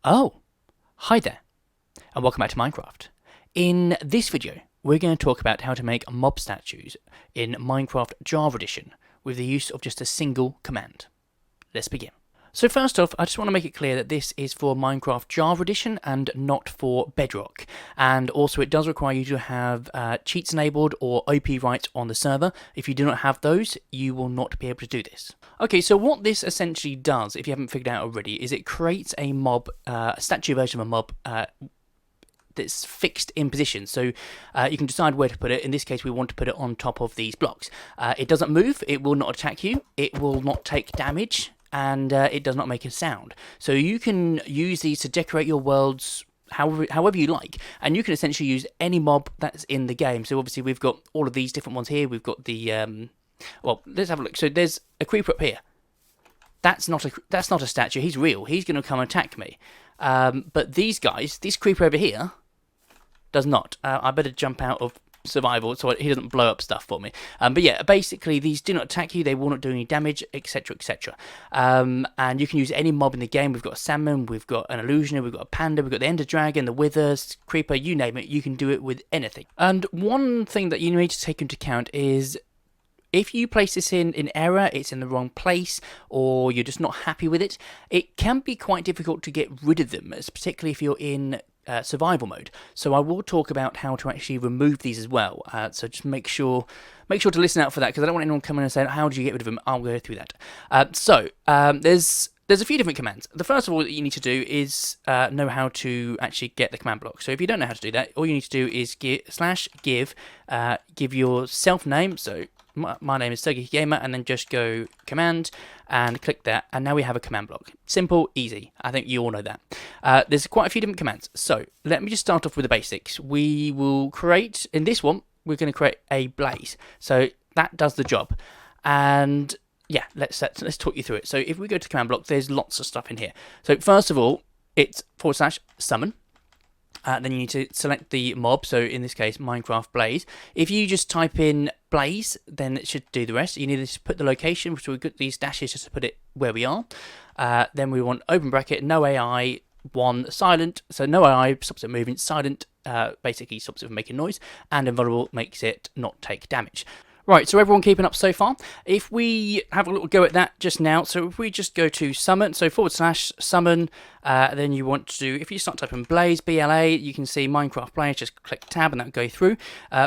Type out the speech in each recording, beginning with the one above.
Oh, hi there, and welcome back to Minecraft. In this video, we're going to talk about how to make mob statues in Minecraft Java Edition with the use of just a single command. Let's begin. So first off, I just want to make it clear that this is for Minecraft Java Edition and not for Bedrock. And also it does require you to have cheats enabled or OP rights on the server. If you do not have those, you will not be able to do this. Okay, so what this essentially does, if you haven't figured out already, is it creates a mob, a statue version of a mob that's fixed in position. So you can decide where to put it. In this case, we want to put it on top of these blocks. It doesn't move, it will not attack you, it will not take damage, and it does not make a sound. So you can use these to decorate your worlds however you like, and you can essentially use any mob that's in the game. So obviously we've got all of these different ones here. We've got the well, let's have a look. So there's a creeper up here. That's not a statue. He's real. He's going to come and attack me. But these guys, this creeper over here, does not. I better jump out of survival so he doesn't blow up stuff for me. But yeah, basically these do not attack you, they will not do any damage, etc, etc. And you can use any mob in the game. We've got a salmon, we've got an illusioner, we've got a panda, we've got the ender dragon, the withers, creeper, you name it, you can do it with anything. And one thing that you need to take into account is if you place this in error, it's in the wrong place, or you're just not happy with it, it can be quite difficult to get rid of them, particularly if you're in survival mode. So I will talk about how to actually remove these as well. So just make sure to listen out for that, because I don't want anyone coming and saying, how do you get rid of them? I'll go through that. There's a few different commands. The first of all that you need to do is know how to actually get the command block. So if you don't know how to do that, all you need to do is give your self name. So my name is Sergey Gamer, and then just go command and click that, and now we have a command block. Simple, easy. I think you all know that. There's quite a few different commands. So let me just start off with the basics. We will create, in this one, we're going to create a blaze. So that does the job. And yeah, let's talk you through it. So if we go to command block, there's lots of stuff in here. So first of all, it's /summon. Then you need to select the mob, so in this case, Minecraft Blaze. If you just type in Blaze, then it should do the rest. You need to put the location, so we've got these dashes just to put it where we are. Then we want open bracket, NoAI, 1, silent. So NoAI stops it moving, silent basically stops it from making noise, and Invulnerable makes it not take damage. Right, so everyone keeping up so far? If we have a little go at that just now, so if we just go to summon, so /summon, then you want to do, if you start typing Blaze, BLA, you can see Minecraft Blaze, just click tab and that'll go through.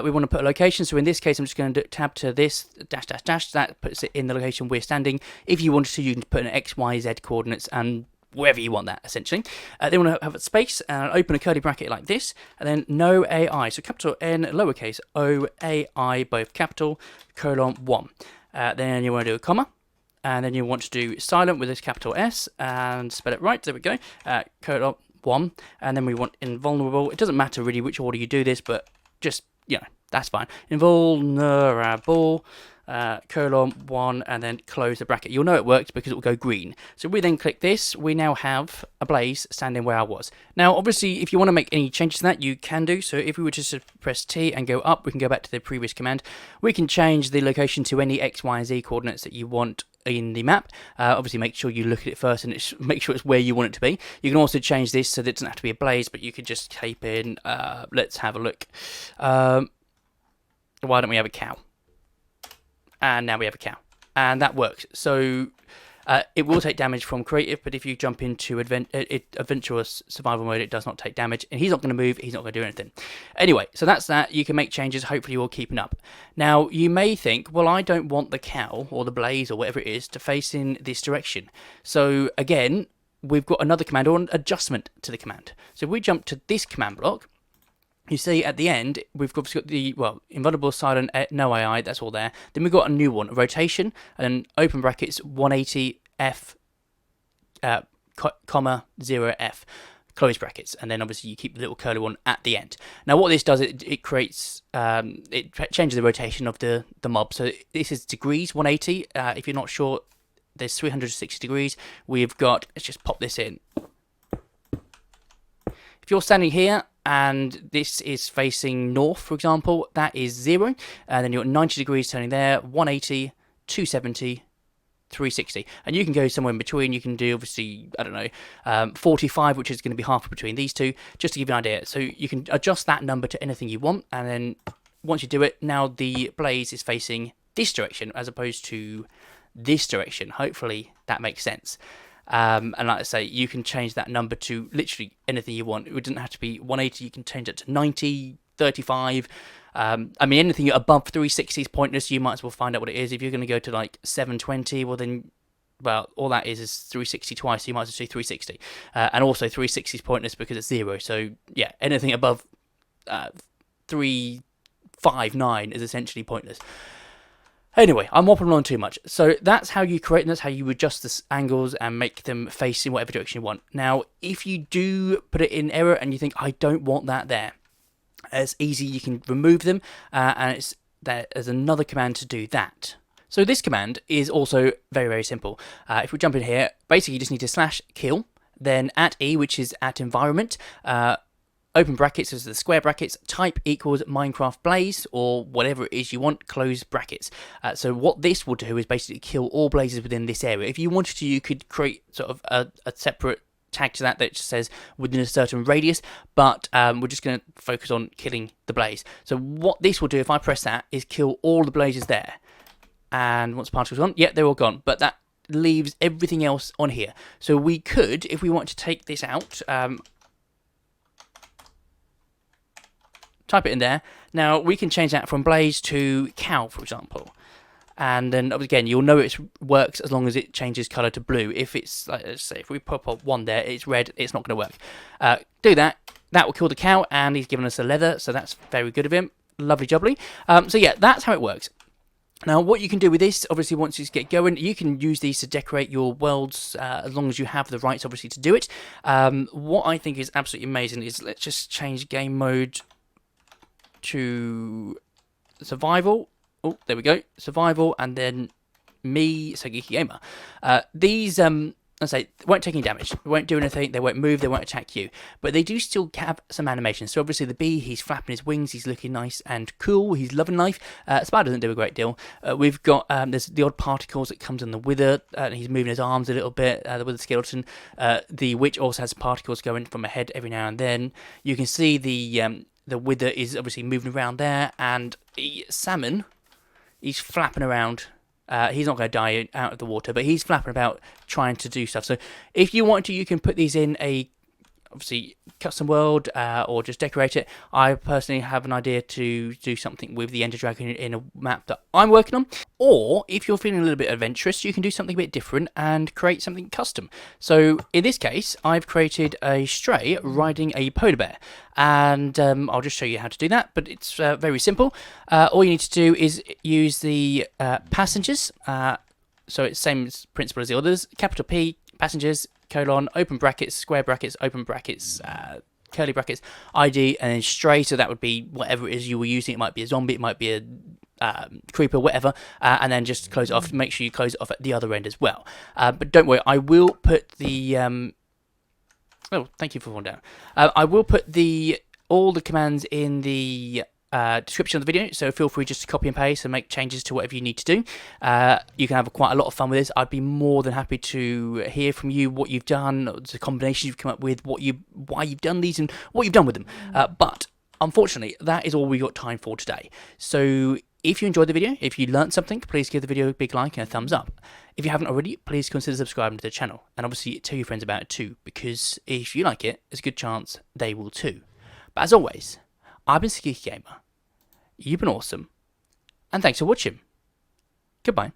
We want to put a location, so in this case I'm just going to tab to this, --, that puts it in the location we're standing. If you wanted to, you can put an X, Y, Z coordinates and wherever you want that, essentially. Then we want to have a space and open a curly bracket like this, and then no AI, so capital N, lowercase o, AI, both capital, :1. Then you want to do a comma, and then you want to do silent with this capital S, and spell it right, there we go, :1, and then we want invulnerable. It doesn't matter really which order you do this, but just, you know, that's fine. Invulnerable, :1, and then close the bracket. You'll know it works because it will go green. So we then click this, we now have a blaze standing where I was. Now obviously if you want to make any changes to that, you can do. So if we were to press T and go up, we can go back to the previous command. We can change the location to any X, Y, and Z coordinates that you want in the map. Obviously make sure you look at it first and make sure it's where you want it to be. You can also change this so that it doesn't have to be a blaze, but you could just type in, let's have a look. Why don't we have a cow? And now we have a cow, and that works. So it will take damage from creative, but if you jump into adventurous survival mode, it does not take damage, and he's not going to move, he's not going to do anything. Anyway, so that's that. You can make changes. Hopefully you're all keeping up. Now you may think, well, I don't want the cow or the blaze or whatever it is to face in this direction. So again, we've got another command or an adjustment to the command. So if we jump to this command block, you see at the end, we've obviously got the, well, invulnerable, silent, no AI, that's all there. Then we've got a new one, rotation, and open brackets, 180, F, comma, 0F, close brackets. And then obviously you keep the little curly one at the end. Now what this does, it creates, it changes the rotation of the mob. So this is degrees, 180. If you're not sure, there's 360 degrees. We've got, let's just pop this in. If you're standing here, and this is facing north, for example, that is 0, and then you're at 90 degrees turning there, 180, 270, 360, and you can go somewhere in between. You can do, obviously, I don't know, 45, which is going to be half between these two, just to give you an idea. So you can adjust that number to anything you want, and then once you do it, now the blaze is facing this direction as opposed to this direction. Hopefully that makes sense. And like I say, you can change that number to literally anything you want. It doesn't have to be 180. You can change it to 90, 35. I mean, anything above 360 is pointless. You might as well find out what it is. If you're going to go to like 720, well then, well, all that is 360 twice. So you might as well do 360. And also 360 is pointless because it's 0. So yeah, anything above 359 is essentially pointless. Anyway, I'm waffling on too much. So that's how you create, and that's how you adjust the angles and make them face in whatever direction you want. Now, if you do put it in error and you think, I don't want that there, it's easy. You can remove them, and there's another command to do that. So this command is also very, very simple. If we jump in here, basically you just need to /kill, then @e, which is @environment, open brackets, so the square brackets, type equals Minecraft Blaze, or whatever it is you want, close brackets. So what this will do is basically kill all blazes within this area. If you wanted to, you could create sort of a separate tag to that just says within a certain radius, but we're just going to focus on killing the blaze. So what this will do, if I press that, is kill all the blazes there. And once particles gone, yeah, they're all gone, but that leaves everything else on here. So we could, if we want to take this out, type it in there. Now we can change that from blaze to cow, for example. And then again, you'll know it works as long as it changes color to blue. If it's, like, let's say, if we pop up one there, it's red, it's not going to work. Do that. That will kill the cow, and he's given us a leather, so that's very good of him. Lovely jubbly. So yeah, that's how it works. Now, what you can do with this, obviously, once you get going, you can use these to decorate your worlds, as long as you have the rights, obviously, to do it. What I think is absolutely amazing is, let's just change game mode to survival. Oh, there we go. Survival, and then me, so Geeky Gamer. These, I say, won't take any damage. They won't do anything. They won't move. They won't attack you. But they do still have some animations. So obviously the bee, he's flapping his wings. He's looking nice and cool. He's loving life. Spider doesn't do a great deal. We've got there's the odd particles that comes in the wither. He's moving his arms a little bit. The wither skeleton. The witch also has particles going from her head every now and then. You can see the wither is obviously moving around there, and the salmon, he's flapping around. He's not going to die out of the water, but he's flapping about trying to do stuff. So if you want to, you can put these in a, obviously, custom world, or just decorate it. I personally have an idea to do something with the Ender Dragon in a map that I'm working on. Or if you're feeling a little bit adventurous, you can do something a bit different and create something custom. So in this case, I've created a stray riding a polar bear. And I'll just show you how to do that, but it's very simple. All you need to do is use the passengers. So it's the same principle as the others. Capital P, passengers, colon, open brackets, square brackets, open brackets, curly brackets, ID, and then stray. So that would be whatever it is you were using. It might be a zombie, it might be a creeper, whatever. And then just close it off. Make sure you close it off at the other end as well. But don't worry, I will put the... oh, thank you for falling down. I will put all the commands in the description of the video, so feel free just to copy and paste and make changes to whatever you need to do. You can have quite a lot of fun with this. I'd be more than happy to hear from you what you've done, the combinations you've come up with, why you've done these, and what you've done with them. But unfortunately, that is all we got time for today. So if you enjoyed the video, if you learned something, please give the video a big like and a thumbs up. If you haven't already, please consider subscribing to the channel, and obviously tell your friends about it too, because if you like it, there's a good chance they will too. But as always, I've been Geeky Gamer. You've been awesome, and thanks for watching. Goodbye.